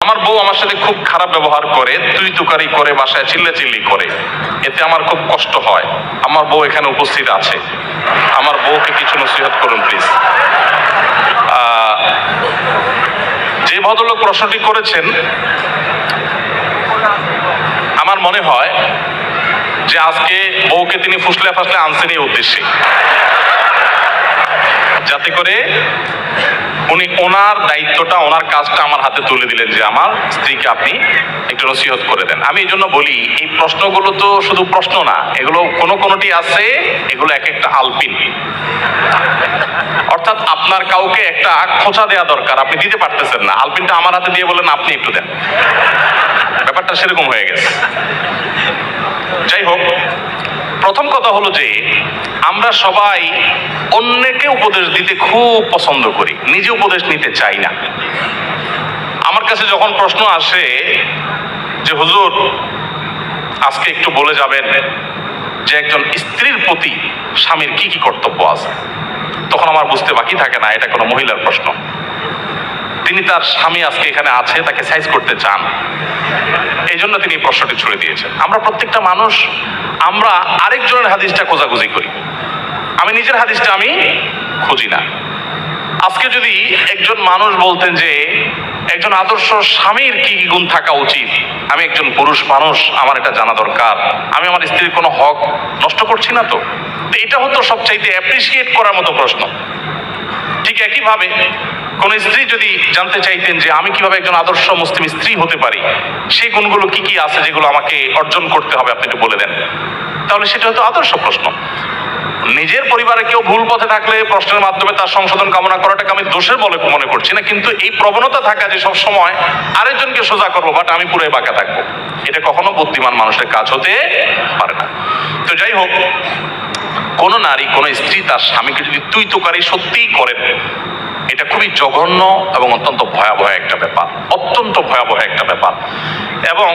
আমার বউ আমার সাথে খুব খারাপ ব্যবহার করে, তুই তুকারি করে, বাসায় চিল্লাচিল্লি করে, এতে আমার খুব কষ্ট হয়। আমার বউ এখানে উপস্থিত আছে, আমার বউকে কিছু নসিহত করুন প্লিজ। যে ভদ্রলোক প্রশ্নটি করেছেন, আমার মনে হয় যে আজকে বউকে তিনি ফুসলে ফাসলে আনছেন এই উদ্দেশ্যে, যাতে করে উনি ওনার দায়িত্বটা, ওনার কাজটা আমার হাতে তুলে দিলেন যে আমার স্ত্রীকে আপনি একটু নসিহত করে দেন। আমি এই জন্য বলি, এই প্রশ্নগুলো তো শুধু প্রশ্ন না, এগুলো কোনোটি আছে, এগুলো এক একটা আলপিন। অর্থাৎ আপনার কাউকে একটা খোঁচা দেওয়া দরকার, আপনি দিতে পারতেছেন না, আলপিনটা আমার হাতে দিয়ে বলেন আপনি একটু দেন, ব্যাপারটা সেরকম হয়ে গেছে। যাই হোক, প্রথম কথা হলো যে আমরা সবাই অন্যকে উপদেশ দিতে খুব পছন্দ করি, নিজে উপদেশ নিতে চাই না। আমার কাছে যখন প্রশ্ন আসে যে হুজুর আজকে একটু বলে যাবেন যে একজন স্ত্রীর প্রতি স্বামীর কি কি কর্তব্য আছে, তখন আমার বুঝতে বাকি থাকে না এটা কোনো মহিলার প্রশ্ন। তিনি তার স্বামী আজকে এখানে আছে, তাকে সাইজ করতে চান, এই জন্য তিনি প্রশ্নটি ছুড়ে দিয়েছেন। আমরা প্রত্যেকটা মানুষ আমরা আরেকজনের হাদিসটা খোঁজাখুঁজি করি, আমি নিজের হাদিসটা আমি খুঁজি না। আজকে যদি একজন মানুষ বলতেন যে একজন আদর্শ স্বামীর কি কি গুণ থাকা উচিত, আমি একজন পুরুষ মানুষ, আমার এটা জানা দরকার, আমি আমার স্ত্রীর কোনো হক নষ্ট করছি না তো, এটা হতো সবচাইতে অ্যাপ্রিসিয়েট করার মতো প্রশ্ন। ঠিক একইভাবে কোন স্ত্রী যদি জানতে চাইতেন যে আমি কিভাবে একজন আদর্শ মুসলিম স্ত্রী হতে পারি, সেই গুণগুলো কি কি আছে যেগুলো আমাকে অর্জন করতে হবে, আপনি একটু বলে দেন, তাহলে সেটা হতো আদর্শ প্রশ্ন। নিজের পরিবারে কেউ ভুল পথে থাকলে প্রশ্নের মাধ্যমে তার সংশোধন কামনা করাটাকে আমি দোষের বলে মনে করছি না, কিন্তু এই প্রবণতা থাকা যে সব সময় আরেকজনকে সোজা করবো বাট আমি পুরো বাঁকা থাকবো, এটা কখনো বুদ্ধিমান মানুষের কাজ হতে পারে না। তো যাই হোক, কোন নারী, কোন স্ত্রী তার স্বামীকে যদি তুই তোকারি সত্যিই করেন, এটা খুবই জঘন্য এবং অত্যন্ত ভয়াবহ একটা ব্যাপার, অত্যন্ত ভয়াবহ একটা ব্যাপার। এবং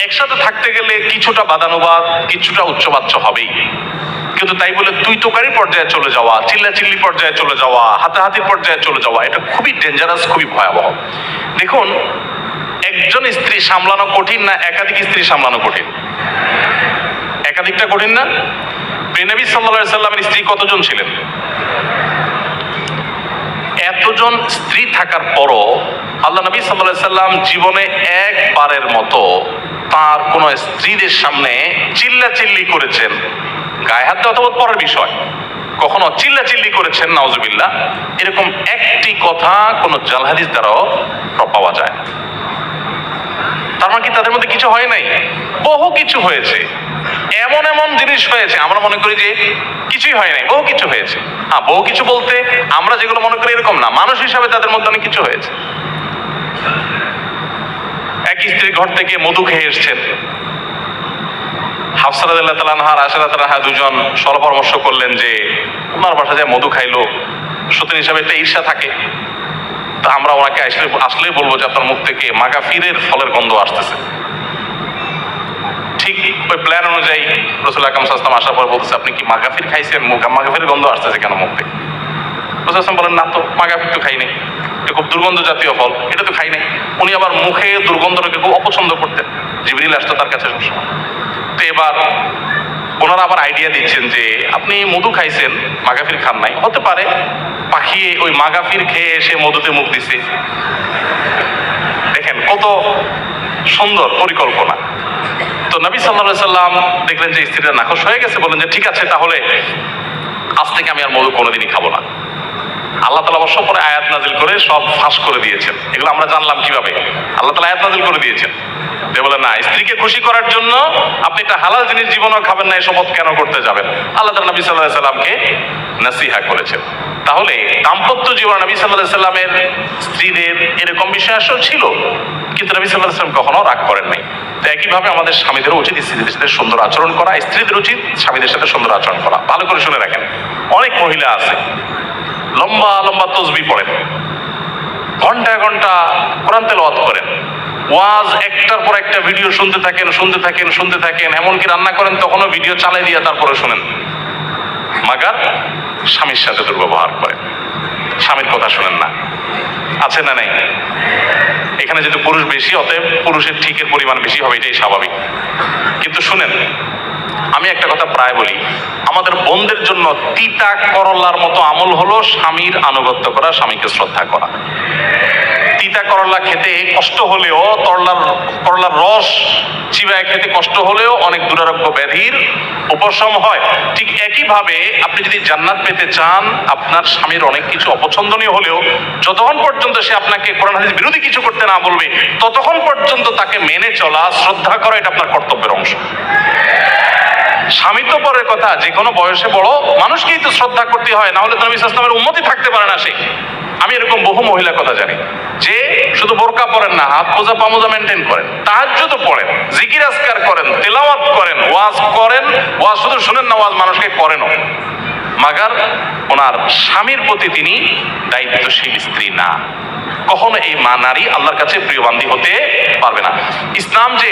একসাথে থাকতে গেলে কিছুটা বাদানুবাদ, কিছুটা উচ্চবাচ্য হবেই, কিন্তু তাই বলে তুই তোকারি পর্যায়ে চলে যাওয়া, চিল্লাচিল্লি পর্যায়ে চলে যাওয়া, হাতাহাতির পর্যায়ে চলে যাওয়া, এটা খুবই ডেঞ্জারাস, খুবই ভয়াবহ। দেখুন, একজন স্ত্রী সামলানো কঠিন না একাধিক স্ত্রী সামলানো কঠিন? একাধিকটা কঠিন না? নবী সাল্লাল্লাহু আলাইহি সাল্লামের স্ত্রী কতজন ছিলেন? এতজন স্ত্রী থাকার পরও আল্লাহ নবী সাল্লাল্লাহু আলাইহি সাল্লাম জীবনে একবারের মতো তার কোন স্ত্রীদের সামনে চিল্লাচিল্লি করেছেন, গায়ে হাত দেওয়া তো পরের বিষয়, কখনো চিল্লাচিল্লি করেছেন নাউজুবিল্লাহ, এরকম একটি কথা কোন জাল হাদিস দ্বারাও পাওয়া যায় না। তার মানে কি তাদের মধ্যে কিছু হয় নাই? বহু কিছু হয়েছে, এমন এমন জিনিস হয়েছে আমরা মনে করি যে কিছুই হয় নাই, বহু কিছু হয়েছে। হ্যাঁ, বহু কিছু বলতে আমরা যেগুলো মনে করি এরকম না, মানুষ হিসাবে তাদের মধ্যে অনেক কিছু হয়েছে। এক স্ত্রী ঘর থেকে মধু খেয়ে এসছেন, হাফসা রাদিয়াল্লাহু তাআলা আনহা আর আয়েশা রাদিয়াল্লাহু আনহা দুজন পরামর্শ করলেন যে ওনার বাসায় যায় মধু খাইলো, সতীন হিসাবে একটা ঈর্ষা থাকে, তা আমরা ওনাকে আসলেই বলবো যে আপনার মুখ থেকে মাগাফিরের ফলের গন্ধ আসতেছে। ঠিক ওই প্ল্যান অনুযায়ী রাসূল আকরাম সাল্লাল্লাহু আলাইহি ওয়াসাল্লাম আসার পর বলতেছে, আপনি কি মাগাফির খাইছেন? মাগাফিরের গন্ধ আসতেছে কেন মুখ থেকে? রাসূল সাল্লাল্লাহু আলাইহি ওয়াসাল্লাম বলেন, না তো, মাগাফির তো খাই নাই, এটা খুব দুর্গন্ধ জাতীয় ফল, এটা তো খাই নাই। উনি আবার মুখে দুর্গন্ধটাকে খুব অপছন্দ করতেন, জিবরিল আসতো তার কাছে সবসময়। তো এবার ওনারা আবার আইডিয়া দিচ্ছেন যে আপনি মধু খাইছেন, মাগাফির খান নাই, হতে পারে পাখি ওই মাগাফির খেয়ে এসে মধুতে মুখ দিছে। দেখেন কত সুন্দর পরিকল্পনা। তো নবী সাল্লাল্লাহু আলাইহি সাল্লাম দেখলেন যে স্ত্রীরা নাখোশ হয়ে গেছে, বললেন যে ঠিক আছে, তাহলে আজ থেকে আমি আর মধু কোনোদিনই খাবো না। আল্লাহ তাআলা অবশ্য পরে আয়াত নাজিল করে সব ফাঁস করে দিয়েছেন। এগুলো আমরা জানলাম কিভাবে? আল্লাহ তাআলা আয়াত নাজিল করে দিয়েছেন যে বলে না, স্ত্রীকে খুশি করার জন্য আপনি একটা হালাল জিনিস জীবনেও খাবেন না, এই শপথ কেন করতে যাবেন? আল্লাহ তাআলা নবী সাল্লাল্লাহু আলাইহি সাল্লামকে নসিহা করেছেন। তাহলে দাম্পত্য জীবনে নবী সাল্লাল্লাহু আলাইহি সাল্লামের স্ত্রীদের এরকম বিষয় আসলে ছিল, কিন্তু নবী সাল্লাল্লাহু আলাইহি সাল্লাম কখনো রাগ করেন নাই। তো একইভাবে আমাদের স্বামীদেরও উচিত স্ত্রীদের সাথে সুন্দর আচরণ করা, স্ত্রীদের উচিত স্বামীদের সাথে সুন্দর আচরণ করা। ভালো করে শুনে রাখেন, অনেক মহিলা আছে লম্বা লম্বা তসবিহ পড়েন, ঘন্টা ঘন্টা কোরআন তেলাওয়াত করেন, ওয়াজ একটার পর একটা ভিডিও শুনতে থাকেন, এমনকি রান্না করেন তখনও ভিডিও চালাই দিয়ে তারপরে শুনেন, মাগার স্বামীর সাথে দুর্ব্যবহার করেন, স্বামীর কথা শুনেন না। আছে না নাই? এখানে যেহেতু পুরুষ বেশি, অতএব পুরুষের ঠিকের পরিমাণ বেশি হবে, এটাই স্বাভাবিক। কিন্তু শুনেন, আমি একটা কথা প্রায় বলি, আমাদের বোনদের জন্য তিতা করলার মতো আমল হলো স্বামীর আনুগত্য করা, স্বামীকে শ্রদ্ধা করা। তিতা করলা খেতে কষ্ট হলেও, করলার রস চিবায় খেতে কষ্ট হলেও অনেক দুরারোগ্য ব্যাধির উপশম হয়। ঠিক একইভাবে আপনি যদি জান্নাত পেতে চান, আপনার স্বামীর অনেক কিছু অপছন্দনীয় হলেও যতক্ষণ পর্যন্ত সে আপনাকে কোরআন হাদিস বিরোধী কিছু করতে না বলবে, ততক্ষণ পর্যন্ত তাকে মেনে চলা, শ্রদ্ধা করা, এটা আপনার কর্তব্যের অংশ। স্বামী তো পরের কথা, যে কোনো বয়সে বড় মানুষকেই তো শ্রদ্ধা করতে হয়, না হলে তো নবী সাল্লাল্লাহু আলাইহি ওয়াসাল্লামের উম্মতই থাকতে পারে না সে। আমি এরকম বহু মহিলা কথা জানি যে শুধু বোরকা পরেন না, হাত মোজা পামোজা মেনটেন করেন, তাহাজ্জুদও পড়েন, জিকির আজকার করেন, তেলাওয়াত করেন, ওয়াজ করেন, ওয়াজ শুধু শুনেন না, ওয়াজ মানুষকে করেনও, মাগার ওনার স্বামীর প্রতি তিনি দায়িত্বশীল স্ত্রী না। কখনো এই মা নারী আল্লাহর কাছে প্রিয় বান্ধী হতে পারবে না। ইসলাম যে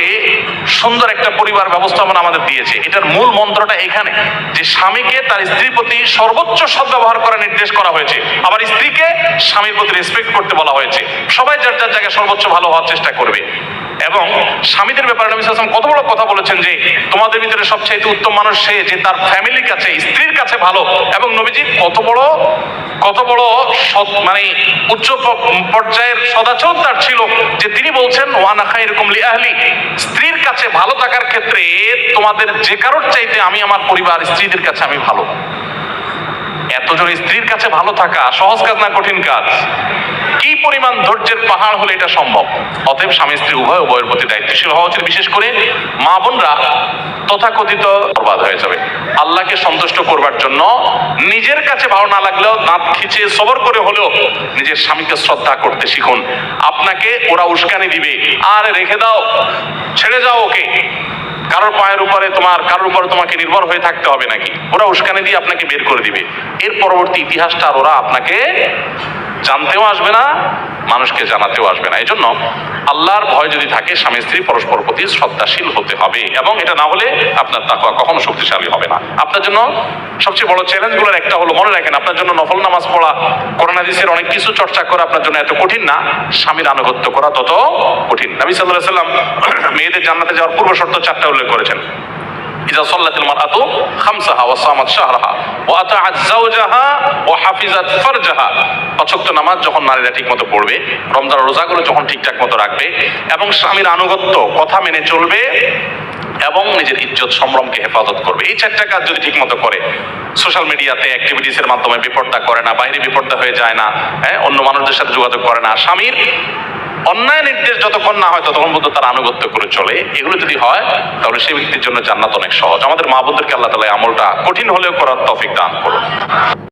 সুন্দর একটা পরিবার ব্যবস্থাপনা আমাদের দিয়েছে, এটার মূল মন্ত্রটা এখানে যে স্বামীকে তার স্ত্রীর প্রতি সর্বোচ্চ সদ্ব্যবহার করার নির্দেশ করা হয়েছে, আবার স্ত্রীকে স্বামীর প্রতি রেসপেক্ট করতে বলা হয়েছে। সবাই যার যার জায়গায় সর্বোচ্চ ভালো হওয়ার চেষ্টা করবে। এবং স্বামীদের ব্যাপারে নবী সাল্লাল্লাহু আলাইহি ওয়াসাল্লাম কত বড় কথা বলেছেন যে তোমাদের ভিতরে সবচেয়ে উত্তম মানুষ সে যে তার ফ্যামিলির কাছে, স্ত্রীর কাছে ভালো। এবং নবীজি কত বড় মানে উচ্চ পর্যায়ের সদাচরণ তার ছিল যে তিনি বলছেন ওয়ানা খায়রুকুম লিআহলি, স্ত্রীর কাছে ভালো থাকার ক্ষেত্রে তোমাদের যে কারোর চাইতে আমি আমার পরিবার স্ত্রীদের কাছে আমি ভালো। এতজন স্ত্রীর কাছে ভালো থাকা সহজ কাজ না, কঠিন কাজ। কি পরিমাণ ধৈর্যের পাহাড় হলে এটা সম্ভব। অতএব স্বামী স্ত্রী উভয়ের প্রতি দায়িত্বশীল হওয়া উচিত। বিশেষ করে মা বোনরা তথাকথিত বরবাদ হয়ে যাবে। আল্লাহকে সন্তুষ্ট করবার জন্য নিজের কাছে ভালো না লাগলেও দাঁত খিচে সবর করে হলেও নিজের স্বামীকে শ্রদ্ধা করতে শিখুন। আপনাকে ওরা উস্কানি দিবে, আর রেখে দাও, ছেড়ে যাও ওকে, কারোর পায়ের উপরে কারোর উপরে তোমাকে নির্ভর হয়ে থাকতে হবে নাকি, ওরা উস্কানি দিয়ে আপনাকে বের করে দিবে। এর পরবর্তী ইতিহাসটা আর ওরা আপনাকে জানতেও আসবে না, মানুষকে জানাতেও আসবে না। এই জন্য আল্লাহর ভয় যদি থাকে, স্বামী স্ত্রী পরস্পর প্রতি শ্রদ্ধাশীল হতে হবে, এবং এটা না হলে আপনার তাকওয়া কখনো শক্তিশালী হবে না। আপনার জন্য সবচেয়ে বড় চ্যালেঞ্জগুলোর একটা হলো, মনে রাখেন, আপনার জন্য নফল নামাজ পড়া, কোরআন হাদিসের অনেক কিছু চর্চা করা আপনার জন্য এত কঠিন না, স্বামীর আনুগত্য করা তত কঠিন। নবী সাল্লাল্লাহু আলাইহি ওয়াসাল্লাম মেয়েদের জান্নাতে যাওয়ার পূর্ব শর্ত 4টা উল্লেখ করেছেন। ইযা সাল্লাতিল মারআতু খামসাহা ওয়া সামাত শাহরাহা ওয়া আতাআত যাওজাহা ওয়া হাফিজাত ফারজাহা। 5 ওয়াক্ত নামাজ যখন নারীরা ঠিকমতো পড়বে, রমজান রোজাগুলো যখন ঠিকঠাক মতো রাখবে, এবং স্বামীর আনুগত্য, কথা মেনে চলবে, এবং নিজের ইজ্জত সম্ভ্রমকে হেফাজত করবে, এই 4টা কাজ যদি ঠিকমতো করে, সোশ্যাল মিডিয়াতে অ্যাক্টিভিটিসের মাধ্যমে বিপর্দা করে না, বাইরে বিপর্দা হয়ে যায় না, অন্য মানুষদের সাথে যোগাযোগ করে না, স্বামীর অন্যায় নির্দেশ যতক্ষণ না হয় ততক্ষণ পর্যন্ত তার আনুগত্য করে চলে, এগুলো যদি হয় তাহলে সেই ব্যক্তির জন্য জান্নাত অনেক সহজ। আমাদের মা বোনদেরকে আল্লাহ তাআলা আমলটা কঠিন হলেও করার তৌফিক দান করুন।